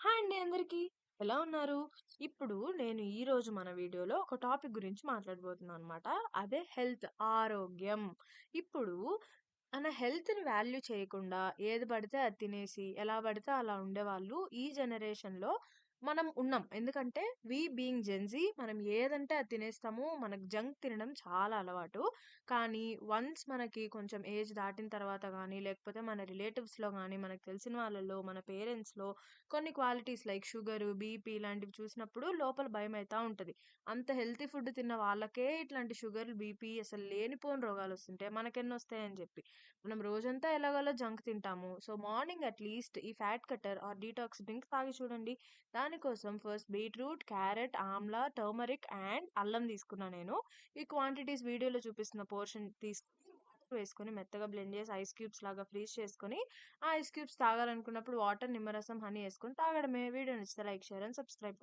Hi అండి అందరికీ. ఎలా ఉన్నారు? ఇప్పుడు నేను ఈరోజు మన వీడియోలో ఒక టాపిక్ గురించి మాట్లాడబోతున్నాననమాట. అదే హెల్త్ ఆరోగ్యం. ఇప్పుడు మన హెల్త్‌ని వాల్యూ చేయకుండా ఏది పడితే అది తినేసి, ఎలా పడితే అలా ఉండేవాళ్ళు ఈ జనరేషన్‌లో మనం ఉన్నాం. ఎందుకంటే బీయింగ్ జెన్‌జీ మనం ఏదంటే అది తినేస్తాము. మనకు జంక్ తినడం చాలా అలవాటు. కానీ వన్స్ మనకి కొంచెం ఏజ్ దాటిన తర్వాత గానీ, లేకపోతే మన రిలేటివ్స్‌లో గానీ, మనకు తెలిసిన వాళ్ళలో, మన పేరెంట్స్‌లో కొన్ని క్వాలిటీస్ లైక్ షుగరు, బీపీ ఇలాంటివి చూసినప్పుడు లోపల భయమైతా ఉంటది. అంత హెల్తీ ఫుడ్ తిన్న వాళ్ళకే ఇట్లాంటి షుగర్‌లు, బీపీ అసలు లేనిపోని రోగాలొస్తుంటే మనకెన్నొస్తాయని జెప్పి. మనం రోజంతా ఎలాగోలా జంక్ తింటాము. సో, మార్నింగ్ అట్‌లీస్ట్ ఈ fat cutter or detox drink తాగి చూడండి. దానికోసం first beetroot, carrot, amla, turmeric and అల్లం తీసుకున్నా నేను. ఈ క్వాంటిటీస్ వీడియోలో చూపిస్తున్న పోర్షన్ వేసుకొని మెత్తగా బ్లెండ్ చేసి ఐస్ క్యూబ్స్ లాగా ఫ్రీజ్ చేసుకొని, ఆ ఐస్ క్యూబ్స్ తాగాలనుకున్నప్పుడు వాటర్, నిమ్మరసం, హనీ యేసుకొని తాగడమే. వీడియో నచ్చితే లైక్, షేర్ అండ్ సబ్స్క్రైబ్.